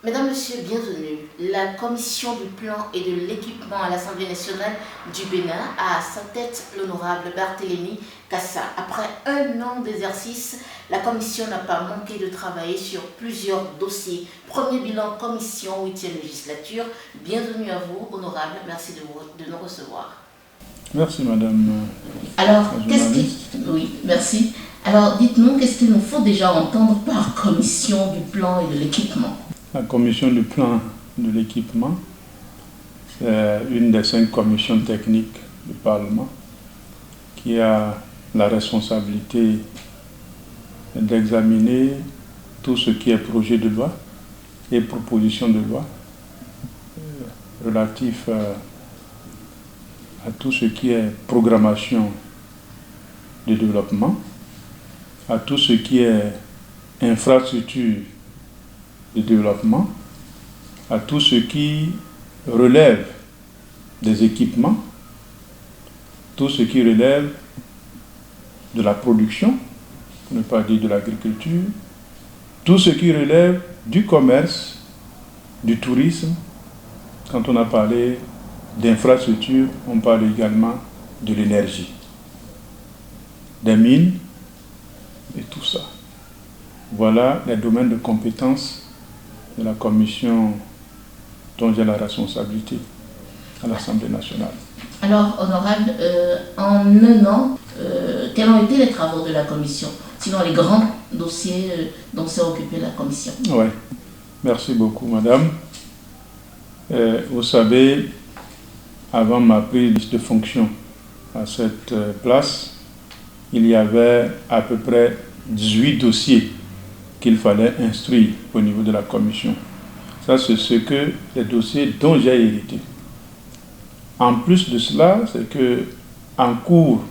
Mesdames, Messieurs, bienvenue. La Commission du plan et de l'équipement à l'Assemblée nationale du Bénin a à sa tête l'honorable Barthélémy Kassa. Après un an d'exercice, la Commission n'a pas manqué de travailler sur plusieurs dossiers. Premier bilan Commission 8e législature. Bienvenue à vous, honorable. Merci de nous recevoir. Merci, madame. Alors, Oui, merci. Alors, dites-nous, qu'est-ce qu'il nous faut déjà entendre par Commission du plan et de l'équipement? La commission du plan de l'équipement, c'est une des 5 commissions techniques du Parlement qui a la responsabilité d'examiner tout ce qui est projet de loi et proposition de loi relatif à tout ce qui est programmation de développement, à tout ce qui est infrastructure de développement, à tout ce qui relève des équipements, tout ce qui relève de la production, pour ne pas dire de l'agriculture, tout ce qui relève du commerce, du tourisme. Quand on a parlé d'infrastructure, on parle également de l'énergie, des mines et tout ça. Voilà les domaines de compétences de la commission dont j'ai la responsabilité à l'Assemblée nationale. Alors, honorable, en un an, quels ont été les travaux de la commission? Sinon, les grands dossiers dont s'est occupée la commission. Oui, merci beaucoup, madame. Vous savez, avant ma prise de fonction à cette place, il y avait à peu près 18 dossiers qu'il fallait instruire au niveau de la commission. Ça, c'est ce que les dossiers dont j'ai hérité. En plus de cela, c'est que en cours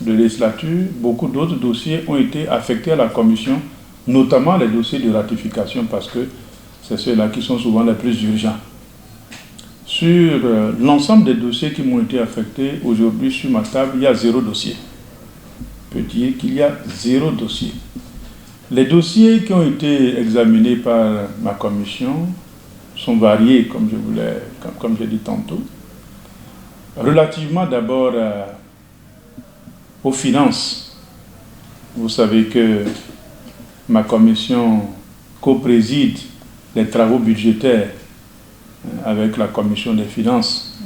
de législature, beaucoup d'autres dossiers ont été affectés à la commission, notamment les dossiers de ratification, parce que c'est ceux-là qui sont souvent les plus urgents. Sur l'ensemble des dossiers qui m'ont été affectés, aujourd'hui sur ma table, il y a 0 dossier. Je peux dire qu'il y a 0 dossier. Les dossiers qui ont été examinés par ma commission sont variés, comme j'ai dit tantôt. Relativement d'abord aux finances, vous savez que ma commission co-préside les travaux budgétaires avec la commission des finances.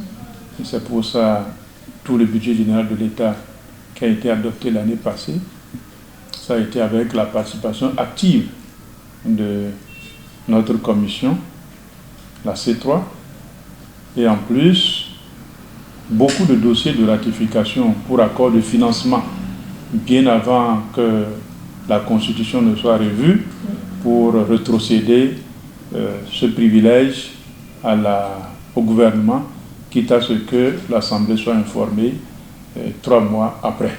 Et c'est pour ça tout le budget général de l'État qui a été adopté l'année passée, ça a été avec la participation active de notre commission, la C3, et en plus, beaucoup de dossiers de ratification pour accord de financement, bien avant que la Constitution ne soit revue, pour rétrocéder ce privilège au gouvernement, quitte à ce que l'Assemblée soit informée 3 mois après.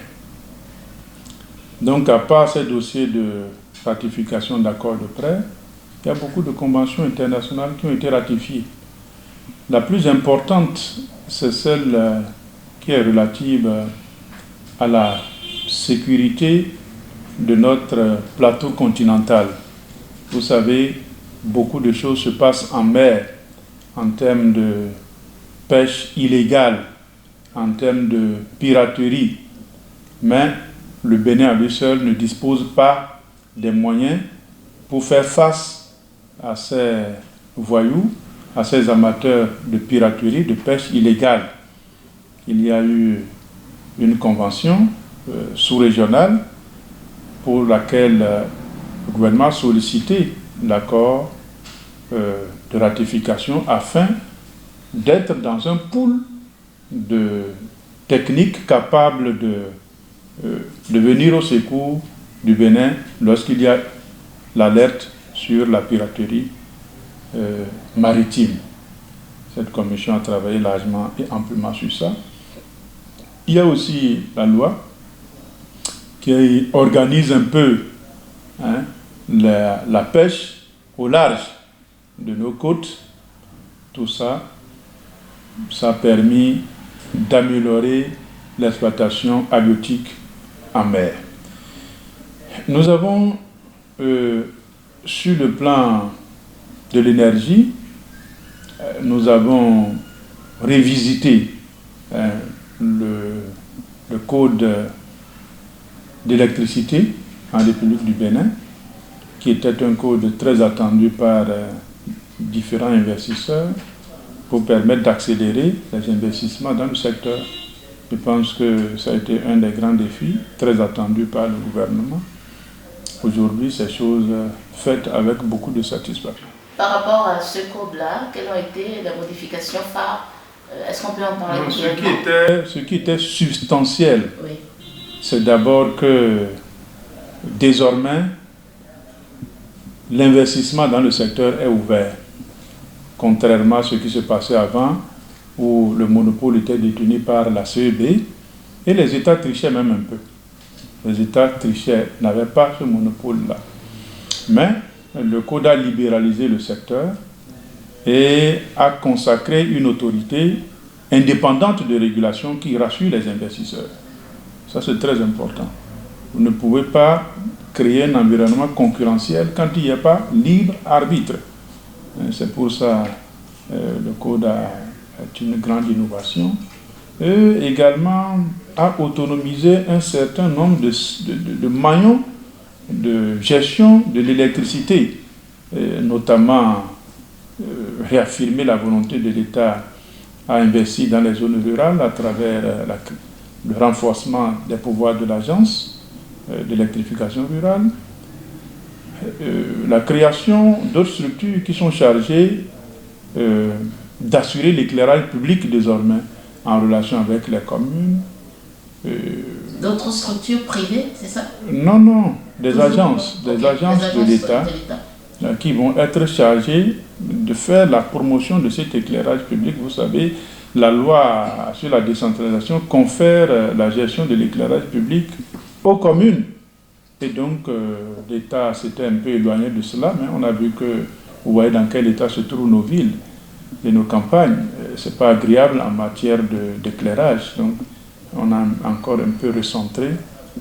Donc, à part ces dossiers de ratification d'accords de prêt, il y a beaucoup de conventions internationales qui ont été ratifiées. La plus importante, c'est celle qui est relative à la sécurité de notre plateau continental. Vous savez, beaucoup de choses se passent en mer en termes de pêche illégale, en termes de piraterie, mais le Bénin à lui seul ne dispose pas des moyens pour faire face à ces voyous, à ces amateurs de piraterie, de pêche illégale. Il y a eu une convention sous-régionale pour laquelle le gouvernement a sollicité l'accord de ratification afin d'être dans un pool de techniques capables de venir au secours du Bénin lorsqu'il y a l'alerte sur la piraterie maritime. Cette commission a travaillé largement et amplement sur ça. Il y a aussi la loi qui organise un peu la pêche au large de nos côtes. Tout ça, ça a permis d'améliorer l'exploitation halieutique en mer. Nous avons, sur le plan de l'énergie, nous avons révisité le code d'électricité en République du Bénin, qui était un code très attendu par différents investisseurs pour permettre d'accélérer les investissements dans le secteur. Je pense que ça a été un des grands défis, très attendu par le gouvernement. Aujourd'hui, ces choses faites avec beaucoup de satisfaction. Par rapport à ce code-là, quelles ont été les modifications phares? Est-ce qu'on peut en parler? Ce qui était substantiel, oui, c'est d'abord que désormais, l'investissement dans le secteur est ouvert, contrairement à ce qui se passait avant, où le monopole était détenu par la CEB, et les États trichaient même un peu. Les États trichaient, n'avaient pas ce monopole-là. Mais le Code a libéralisé le secteur et a consacré une autorité indépendante de régulation qui rassure les investisseurs. Ça, c'est très important. Vous ne pouvez pas créer un environnement concurrentiel quand il n'y a pas libre arbitre. C'est pour ça que le Code est une grande innovation. Et également a autonomisé un certain nombre de maillons de gestion de l'électricité, notamment réaffirmer la volonté de l'État à investir dans les zones rurales à travers le renforcement des pouvoirs de l'agence d'électrification rurale, la création d'autres structures qui sont chargées d'assurer l'éclairage public désormais en relation avec les communes. D'autres structures privées, c'est ça? Non, des agences de l'État qui vont être chargées de faire la promotion de cet éclairage public. Vous savez, la loi sur la décentralisation confère la gestion de l'éclairage public aux communes. Et donc, l'État s'était un peu éloigné de cela, mais on a vu que, vous voyez dans quel état se trouvent nos villes et nos campagnes. Ce n'est pas agréable en matière d'éclairage. Donc, on a encore un peu recentré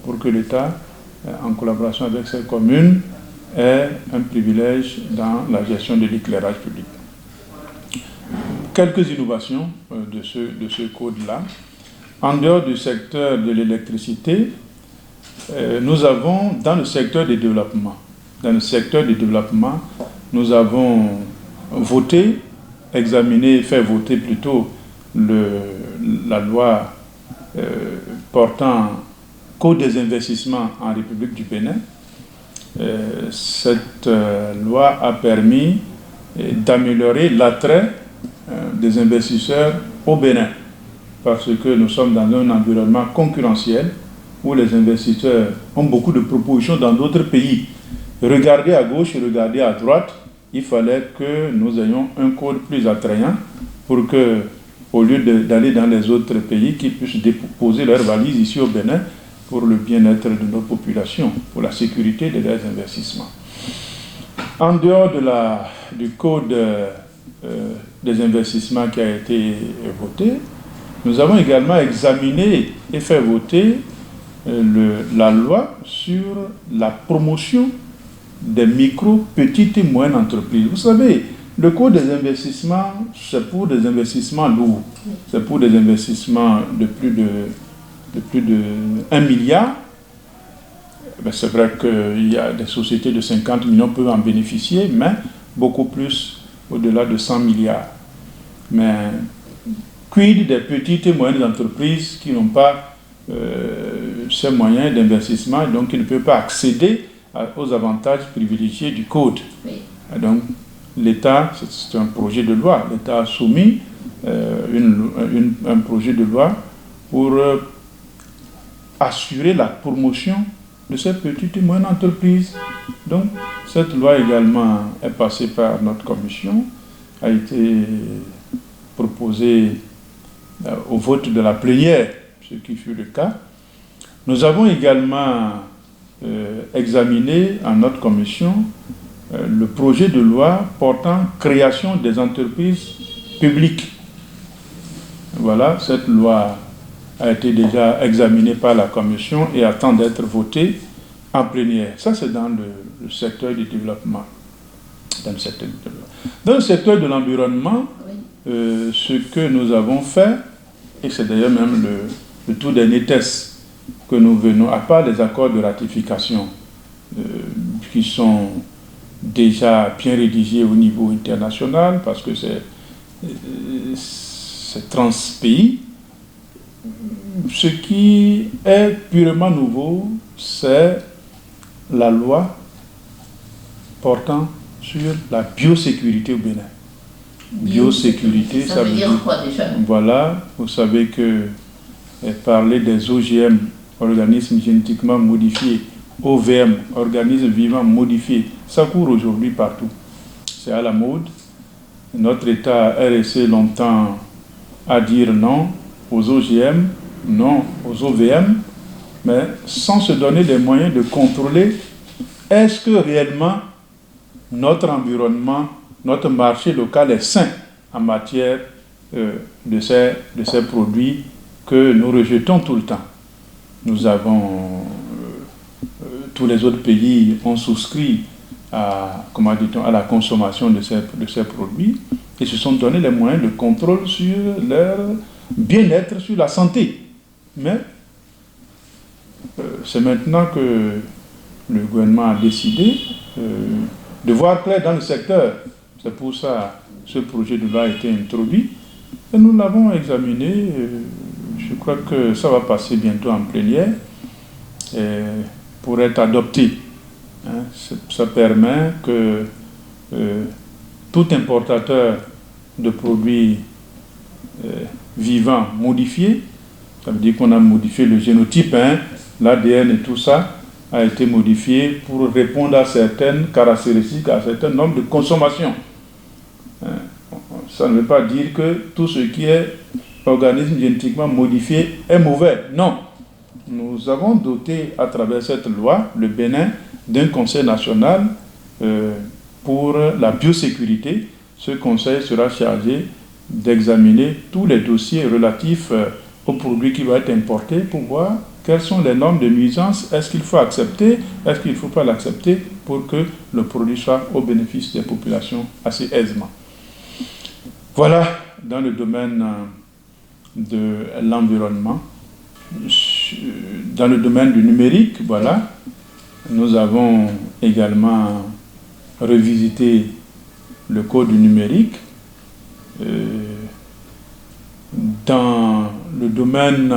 pour que l'État, en collaboration avec ses communes, ait un privilège dans la gestion de l'éclairage public. Quelques innovations de ce code-là. En dehors du secteur de l'électricité, nous avons dans le secteur des développements. Dans le secteur des développements, nous avons voté, examiné, fait voter plutôt la loi portant Code des investissements en République du Bénin. Cette loi a permis d'améliorer l'attrait des investisseurs au Bénin, parce que nous sommes dans un environnement concurrentiel où les investisseurs ont beaucoup de propositions dans d'autres pays. Regardez à gauche et regardez à droite, il fallait que nous ayons un code plus attrayant pour que, au lieu d'aller dans les autres pays, qu'ils puissent déposer leurs valises ici au Bénin pour le bien-être de nos populations, pour la sécurité de leurs investissements. En dehors du code des investissements qui a été voté, nous avons également examiné et fait voter la loi sur la promotion des micro, petites et moyennes entreprises. Vous savez, le code des investissements, c'est pour des investissements lourds. C'est pour des investissements de plus de 1 milliard. C'est vrai qu'il y a des sociétés de 50 millions qui peuvent en bénéficier, mais beaucoup plus au-delà de 100 milliards. Mais quid des petites et moyennes entreprises qui n'ont pas ces moyens d'investissement, donc qui ne peuvent pas accéder aux avantages privilégiés du code. Oui. Donc l'État, c'est un projet de loi, l'État a soumis un projet de loi pour assurer la promotion de ces petites et moyennes entreprises. Donc cette loi également est passée par notre commission, a été proposée au vote de la plénière, ce qui fut le cas. Nous avons également examiné en notre commission le projet de loi portant création des entreprises publiques. Voilà, cette loi a été déjà examinée par la commission et attend d'être votée en plénière. Ça, c'est dans le secteur du développement. Dans le secteur de l'environnement, ce que nous avons fait, et c'est d'ailleurs même le tout dernier test que nous venons, à part les accords de ratification qui sont déjà bien rédigés au niveau international, parce que c'est transpays. Ce qui est purement nouveau, c'est la loi portant sur la biosécurité au Bénin. Biosécurité, ça veut dire quoi déjà? Voilà, vous savez que parler des OGM, organismes génétiquement modifiés, OVM, organismes vivants modifiés, ça court aujourd'hui partout. C'est à la mode. Notre État est resté longtemps à dire non aux OGM, non aux OVM, mais sans se donner les moyens de contrôler est-ce que réellement notre environnement, notre marché local est sain en matière de ces produits que nous rejetons tout le temps. Nous avons, tous les autres pays ont souscrit à la consommation de ces produits et se sont donné les moyens de contrôle sur leur bien-être, sur la santé. Mais c'est maintenant que le gouvernement a décidé de voir clair dans le secteur. C'est pour ça que ce projet de loi a été introduit et nous l'avons examiné. Je crois que ça va passer bientôt en plénière pour être adopté. Ça permet que tout importateur de produits vivants modifiés, ça veut dire qu'on a modifié le génotype, l'ADN et tout ça a été modifié pour répondre à certaines caractéristiques, à un certain nombre de consommations. Ça ne veut pas dire que tout ce qui est organisme génétiquement modifié est mauvais. Non. Nous avons doté à travers cette loi le Bénin d'un conseil national pour la biosécurité. Ce conseil sera chargé d'examiner tous les dossiers relatifs aux produits qui vont être importés pour voir quelles sont les normes de nuisance, est-ce qu'il faut accepter, est-ce qu'il ne faut pas l'accepter pour que le produit soit au bénéfice des populations assez aisément. Voilà, dans le domaine de l'environnement. Dans le domaine du numérique, voilà, nous avons également revisité le code du numérique. Dans le domaine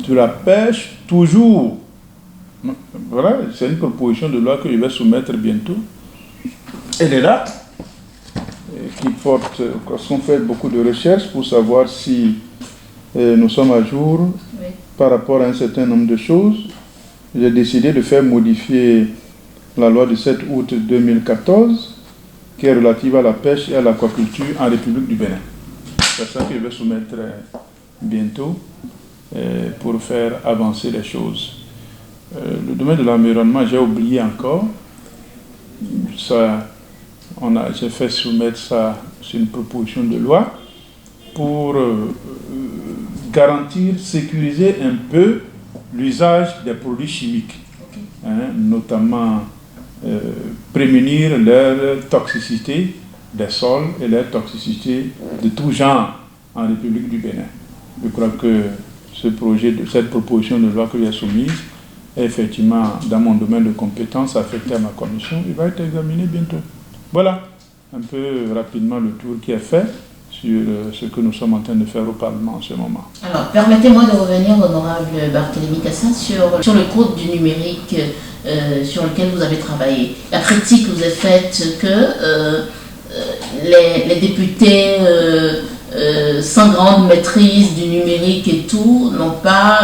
de la pêche, toujours, voilà, c'est une proposition de loi que je vais soumettre bientôt. Elle est là, qui porte, parce qu'on fait beaucoup de recherches pour savoir si nous sommes à jour par rapport à un certain nombre de choses. J'ai décidé de faire modifier la loi du 7 août 2014 qui est relative à la pêche et à l'aquaculture en République du Bénin. C'est ça que je vais soumettre bientôt pour faire avancer les choses. Le domaine de l'environnement, j'ai oublié encore. J'ai fait soumettre ça sur une proposition de loi pour garantir, sécuriser un peu l'usage des produits chimiques, notamment prémunir leur toxicité des sols et leur toxicité de tout genre en République du Bénin. Je crois que cette proposition de loi que j'ai soumise est effectivement dans mon domaine de compétences affecté à ma commission. Il va être examiné bientôt. Voilà un peu rapidement le tour qui est fait sur ce que nous sommes en train de faire au Parlement en ce moment. Alors, permettez-moi de revenir, honorable Barthélémy Cassa, sur le code du numérique sur lequel vous avez travaillé. La critique que vous avez faite que les députés sans grande maîtrise du numérique et tout n'ont pas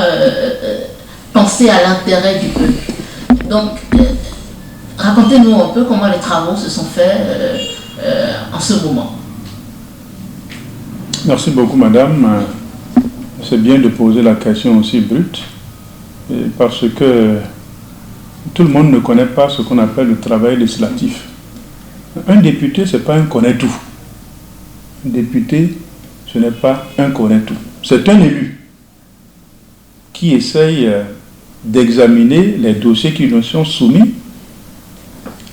pensé à l'intérêt du peuple. Donc, racontez-nous un peu comment les travaux se sont faits en ce moment. Merci beaucoup, madame. C'est bien de poser la question aussi brute, parce que tout le monde ne connaît pas ce qu'on appelle le travail législatif. Un député, ce n'est pas un connaît-tout. Un député, ce n'est pas un connaît-tout. C'est un élu qui essaye d'examiner les dossiers qui nous sont soumis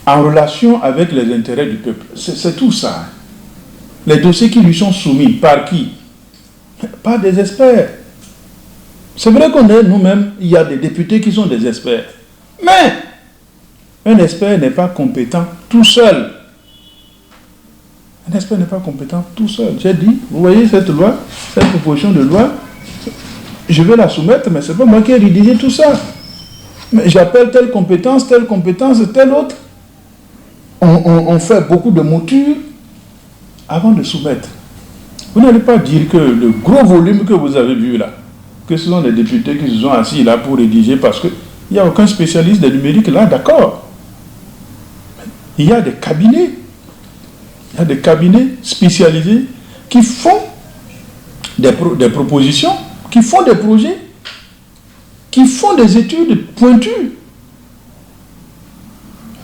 en relation avec les intérêts du peuple. C'est tout ça. Les dossiers qui lui sont soumis, par qui? Par des experts. C'est vrai qu'on est nous-mêmes, il y a des députés qui sont des experts. Mais un expert n'est pas compétent tout seul. Un expert n'est pas compétent tout seul. J'ai dit, vous voyez cette loi, cette proposition de loi, je vais la soumettre, mais ce n'est pas moi qui ai rédigé tout ça. Mais j'appelle telle compétence, telle autre. On fait beaucoup de moutures avant de soumettre. Vous n'allez pas dire que le gros volume que vous avez vu là, que ce sont des députés qui se sont assis là pour rédiger parce qu'il n'y a aucun spécialiste de numérique là, d'accord. Il y a des cabinets. Il y a des cabinets spécialisés qui font des propositions, qui font des projets, qui font des études pointues.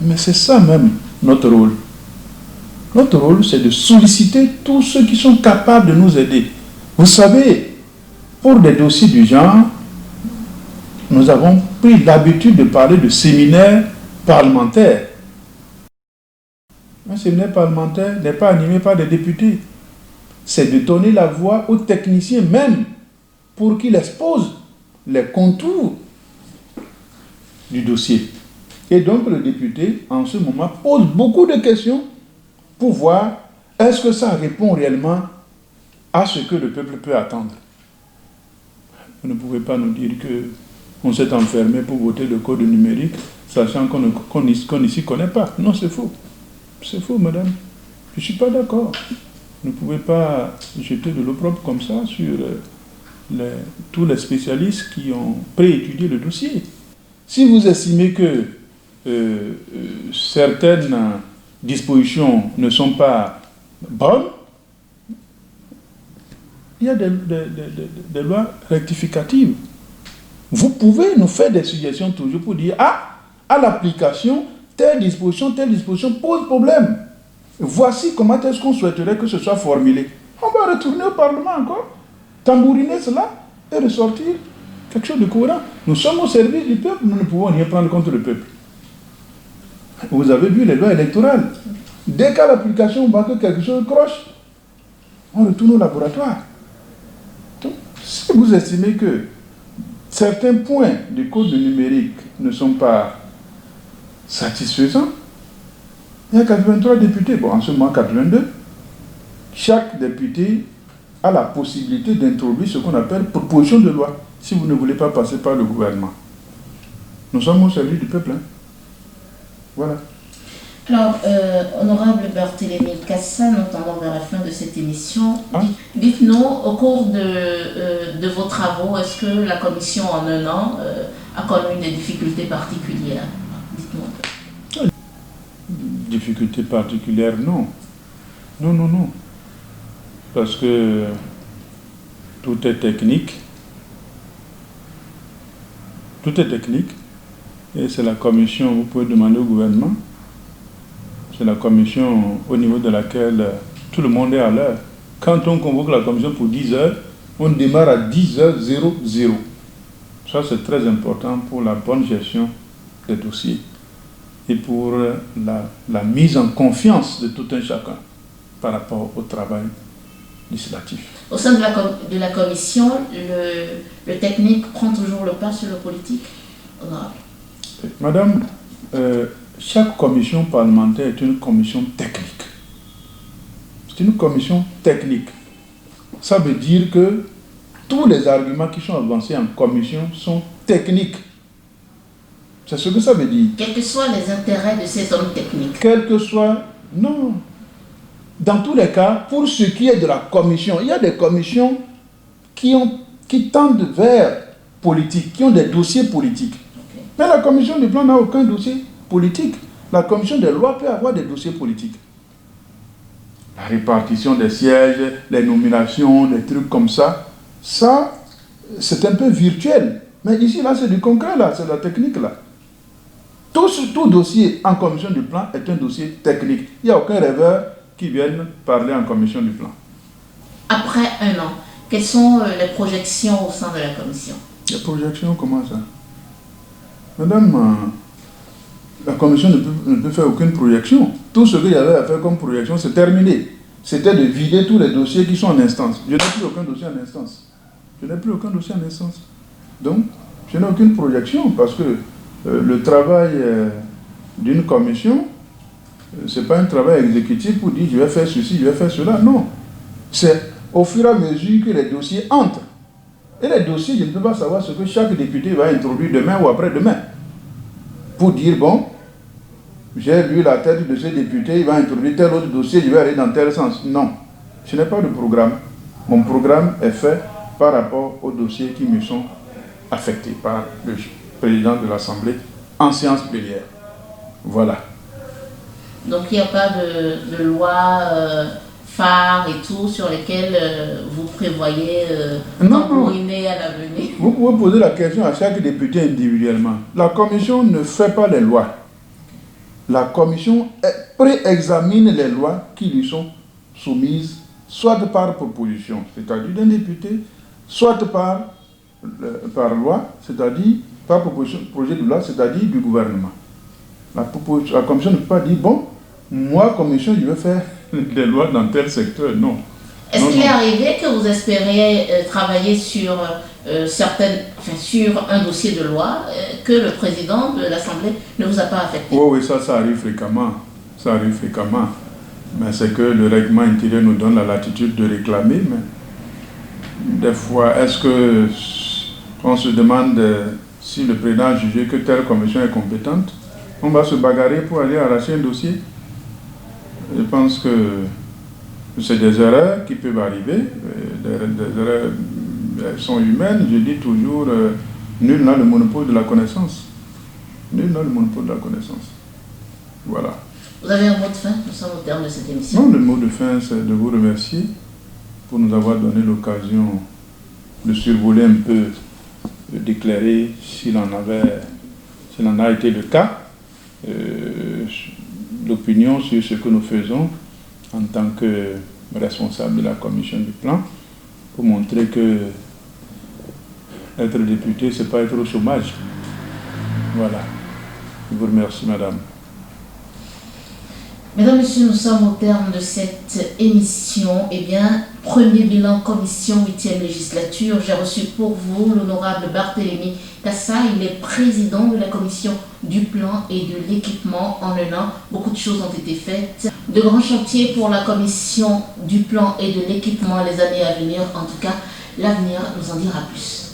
Mais c'est ça même notre rôle. Notre rôle, c'est de solliciter tous ceux qui sont capables de nous aider. Vous savez, pour des dossiers du genre, nous avons pris l'habitude de parler de séminaires parlementaires. Un séminaire parlementaire n'est pas animé par des députés. C'est de donner la voix aux techniciens même pour qu'ils exposent les contours du dossier. Et donc le député, en ce moment, pose beaucoup de questions pour voir est-ce que ça répond réellement à ce que le peuple peut attendre. Vous ne pouvez pas nous dire qu'on s'est enfermé pour voter le code numérique, sachant qu'on ne s'y connaît pas. Non, c'est faux. C'est faux, madame. Je ne suis pas d'accord. Vous ne pouvez pas jeter de l'eau propre comme ça sur tous les spécialistes qui ont préétudié le dossier. Si vous estimez que certaines dispositions ne sont pas bonnes, il y a des lois rectificatives. Vous pouvez nous faire des suggestions toujours pour dire à l'application, telle disposition pose problème. Voici comment est-ce qu'on souhaiterait que ce soit formulé. On va retourner au Parlement encore, tambouriner cela et ressortir quelque chose de cohérent. Nous sommes au service du peuple, nous ne pouvons rien prendre contre le peuple. Vous avez vu les lois électorales. Dès qu'à l'application, on voit que quelque chose croche, on retourne au laboratoire. Donc, si vous estimez que certains points du code numérique ne sont pas satisfaisants, il y a 83 députés, en ce moment 82. Chaque député a la possibilité d'introduire ce qu'on appelle proposition de loi, si vous ne voulez pas passer par le gouvernement. Nous sommes au service du peuple. Voilà. Alors, honorable Barthélémy Cassa, nous tendons vers la fin de cette émission. Dites-nous, au cours de vos travaux, est-ce que la commission en un an a connu des difficultés particulières? Dites-nous. Difficultés particulières, non. Non. Parce que tout est technique. Tout est technique. Et c'est la commission, vous pouvez demander au gouvernement, c'est la commission au niveau de laquelle tout le monde est à l'heure. Quand on convoque la commission pour 10 heures, on démarre à 10h00. Ça, c'est très important pour la bonne gestion des dossiers et pour la mise en confiance de tout un chacun par rapport au travail législatif. Au sein de la commission, le technique prend toujours le pas sur le politique, honorable. Madame, chaque commission parlementaire est une commission technique. C'est une commission technique. Ça veut dire que tous les arguments qui sont avancés en commission sont techniques. C'est ce que ça veut dire. Quels que soient les intérêts de ces hommes techniques. Quels que soient... Non. Dans tous les cas, pour ce qui est de la commission, il y a des commissions qui tendent vers politique, qui ont des dossiers politiques. Okay. Mais la commission du plan n'a aucun dossier politique. La commission des lois peut avoir des dossiers politiques. La répartition des sièges, les nominations, des trucs comme ça, c'est un peu virtuel. Mais ici, là, c'est du concret, là, c'est la technique, là. Tout dossier en commission du plan est un dossier technique. Il n'y a aucun rêveur qui vienne parler en commission du plan. Après un an, quelles sont les projections au sein de la commission? Les projections, comment ça? Madame, La commission ne peut faire aucune projection. Tout ce qu'il y avait à faire comme projection, c'est terminé. C'était de vider tous les dossiers qui sont en instance. Je n'ai plus aucun dossier en instance. Donc, je n'ai aucune projection parce que le travail d'une commission, ce n'est pas un travail exécutif pour dire je vais faire ceci, je vais faire cela. Non. C'est au fur et à mesure que les dossiers entrent. Et les dossiers, je ne peux pas savoir ce que chaque député va introduire demain ou après-demain. Pour dire, bon, j'ai lu la tête de ce député, il va introduire tel autre dossier, je vais aller dans tel sens. Non, je n'ai pas de programme. Mon programme est fait par rapport aux dossiers qui me sont affectés par le président de l'Assemblée en séance plénière. Voilà. Donc il n'y a pas de loi phare et tout sur lesquelles vous prévoyez tambouriner à l'avenir? Vous pouvez poser la question à chaque député individuellement. La commission ne fait pas les lois. La commission préexamine les lois qui lui sont soumises, soit par proposition, c'est-à-dire d'un député, soit par loi, c'est-à-dire par proposition, projet de loi, c'est-à-dire du gouvernement. La commission ne peut pas dire, bon, moi, commission, je vais faire des lois dans tel secteur. Non. Est-ce qu'il est arrivé que vous espériez travailler sur sur un dossier de loi que le président de l'Assemblée ne vous a pas affecté? Oui, ça arrive fréquemment. Ça arrive fréquemment. Mais c'est que le règlement intérieur nous donne la latitude de réclamer. Mais des fois, est-ce que on se demande si le président a jugé que telle commission est compétente? On va se bagarrer pour aller arracher un dossier. Je pense que c'est des erreurs qui peuvent arriver. Des erreurs sont humaines. Je dis toujours, nul n'a le monopole de la connaissance. Nul n'a le monopole de la connaissance. Voilà. Vous avez un mot de fin? Nous sommes au terme de cette émission. Non, le mot de fin, c'est de vous remercier pour nous avoir donné l'occasion de survoler un peu, d'éclairer s'il en a été le cas, l'opinion sur ce que nous faisons en tant que responsable de la commission du plan, pour montrer que être député, ce n'est pas être au chômage. Voilà. Je vous remercie, madame. Mesdames, Messieurs, nous sommes au terme de cette émission. Eh bien, premier bilan commission 8e législature. J'ai reçu pour vous l'honorable Barthélémy Kassa. Il est président de la commission du plan et de l'équipement. En un an, beaucoup de choses ont été faites. De grands chantiers pour la commission du plan et de l'équipement les années à venir. En tout cas, l'avenir nous en dira plus.